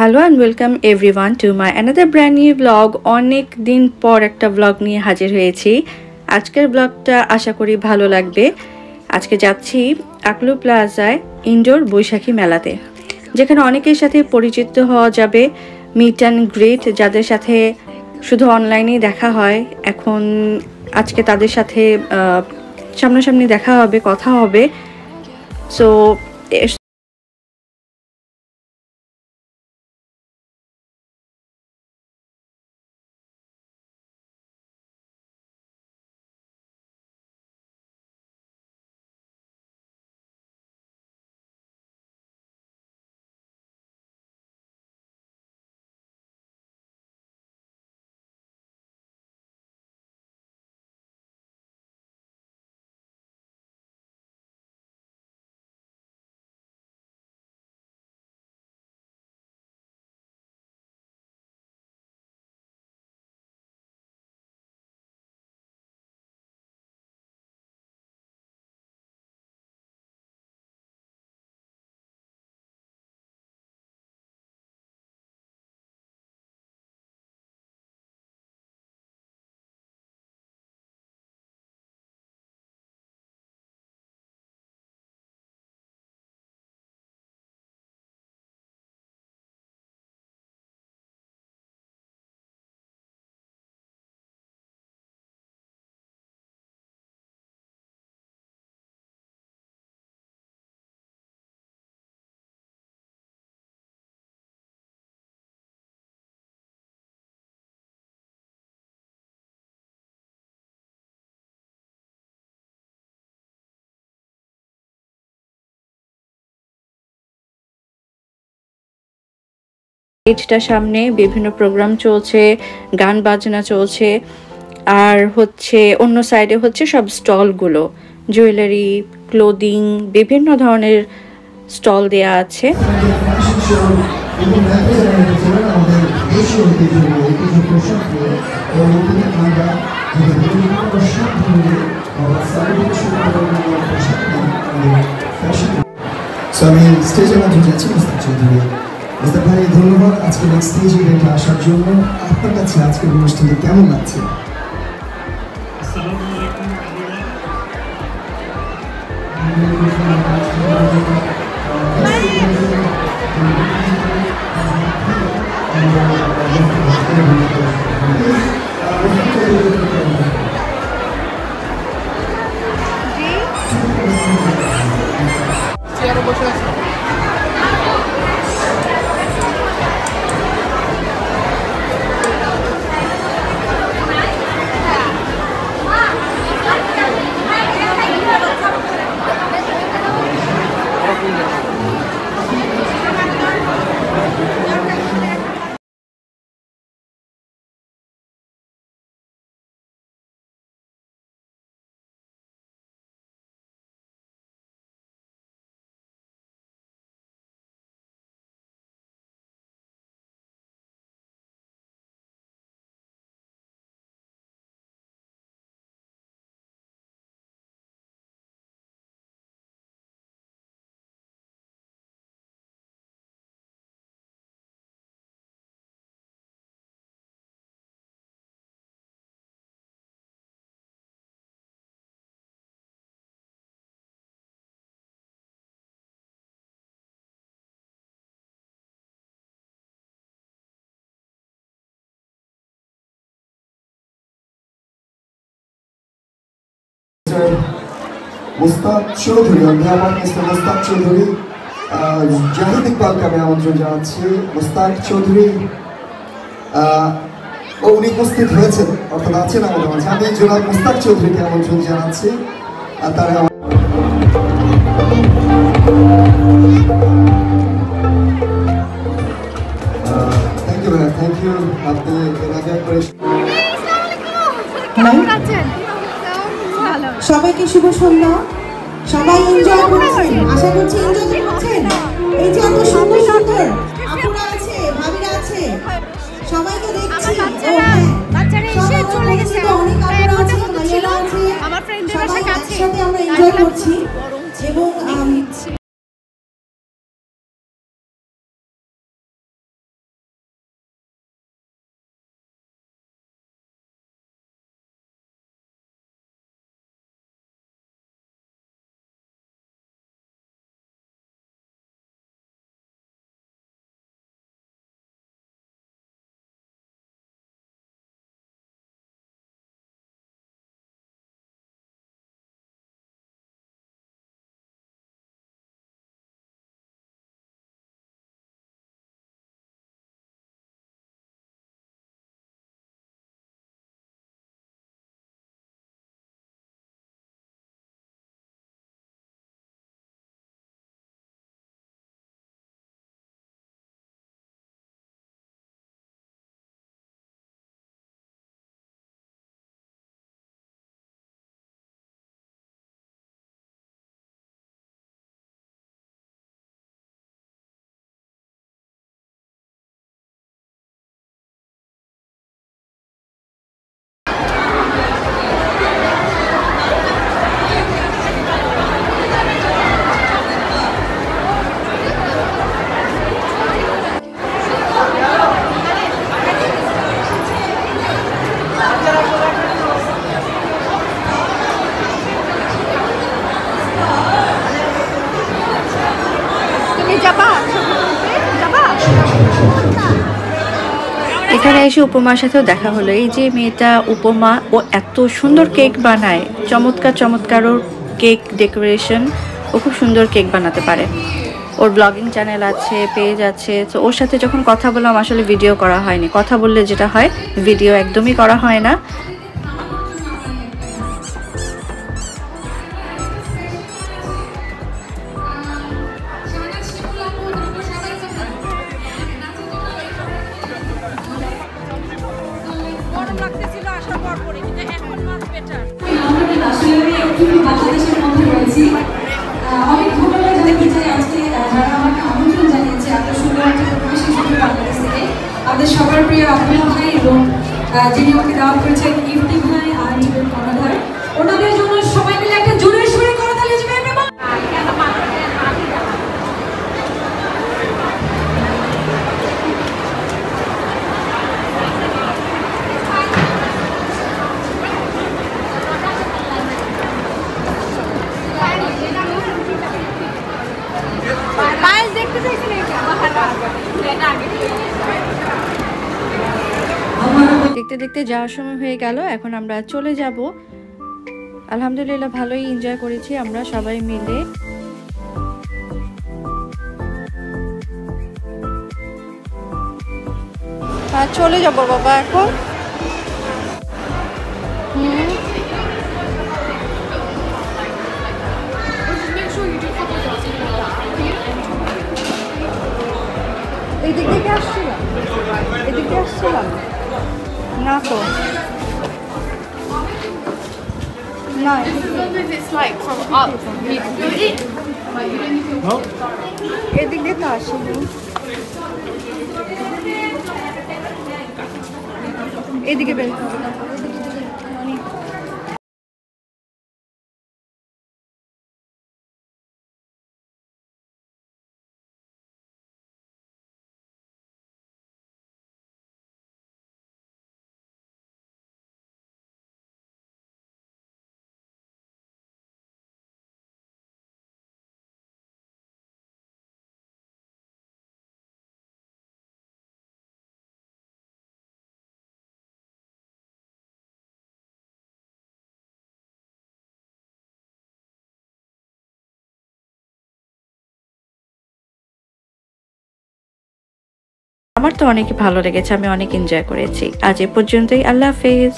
Hello and welcome everyone to my another brand new blog. অনেক দিন পর একটা ব্লগ নিয়ে হাজির হয়েছি। আজকের ব্লগটা আশা করি ভালো লাগবে। আজকে যাচ্ছি আকলু প্লাজায় ইনডোর বৈশাখী মেলাতে, যেখানে অনেকের সাথে পরিচিত হওয়া যাবে, মিট অ্যান্ড গ্রিট, যাদের সাথে শুধু অনলাইনেই দেখা হয়, এখন আজকে তাদের সাথে সামনাসামনি দেখা হবে, কথা হবে। সো স্টেজটার সামনে বিভিন্ন প্রোগ্রাম চলছে, গান বাজনা চলছে, আর হচ্ছে অন্য সাইডে হচ্ছে সব স্টলগুলো, জুয়েলারি, ক্লোদিং, বিভিন্ন ধরনের স্টল দেয়া আছে। আমি স্টেজের মধ্যে যাচ্ছি মুস্তাক চৌধুরী। মুস্তাক ভাই, ধন্যবাদ আজকে স্টেজ ইভেন্টে আসার জন্য। আপনার কাছে আজকের অনুষ্ঠানটা কেমন লাগছে? মুস্তাক চৌধুরী, অধ্যাপক মিস্টার মুস্তাক চৌধুরী, জাহিদ ইকবালকে আমি আমন্ত্রণ জানাচ্ছি। মুস্তাক চৌধুরী উনি উপস্থিত হয়েছেন, অর্থাৎ আছেন আমাদের মাঝে। আমি জনাব মুস্তাক চৌধুরীকে আমন্ত্রণ জানাচ্ছি। তারা থ্যাংক ইউ ভাইয়া, থ্যাংক ইউ। আপনি এর আগে একবার সবাইকে শুভ সন্ধ্যা। সবাই এনজয় করছেন, আশা করছি এনজয় করছেন। এই যে এত সুন্দর সুন্দর আপুরা আছে, ভাবিরা আছে, সবাইকে দেখছি। বাচ্চারা এসে চলে গেছে, অনেক আপুরা আছে, ভাইয়েরা আছে, আমার ফ্রেন্ডদের বাসায় কাছে, একসাথে আমরা এনজয় করছি এবং এখানে এসে উপমার সাথেও দেখা হলো। এই যে মেয়েটা উপমা, ও এত সুন্দর কেক বানায়, চমৎকার চমৎকার ওর কেক ডেকোরেশন, ও খুব সুন্দর কেক বানাতে পারে। ওর ব্লগিং চ্যানেল আছে, পেজ আছে। তো ওর সাথে যখন কথা বললাম, আসলে ভিডিও করা হয়নি। কথা বললে যেটা হয়, ভিডিও একদমই করা হয় না। আমাদের সবার প্রিয় আব্দুল ভাই এবং যিনি আমাকে দাওয়াত করেছেন ইফতি ভাই আর টিমের কর্ণধার, ওনাদের জন্য সবাই মিলে একটা জোরে সুরে করতালি দিবেন। দেখতে দেখতে যাওয়ার সময় হয়ে গেল, এখন আমরা চলে যাব। আলহামদুলিল্লাহ ভালোই এনজয় করেছি আমরা সবাই মিলে। চলে যাব বাবা এখন। এদিক থেকে আসছিলাম, এদিকে আসছিলাম না তো, না এদিক দিয়ে তো আসিনি, এদিকে বের হবে। আমার তো অনেক ভালো লেগেছে, আমি অনেক এনজয় করেছি। আজ এ পর্যন্তই, আল্লাহ হাফেজ।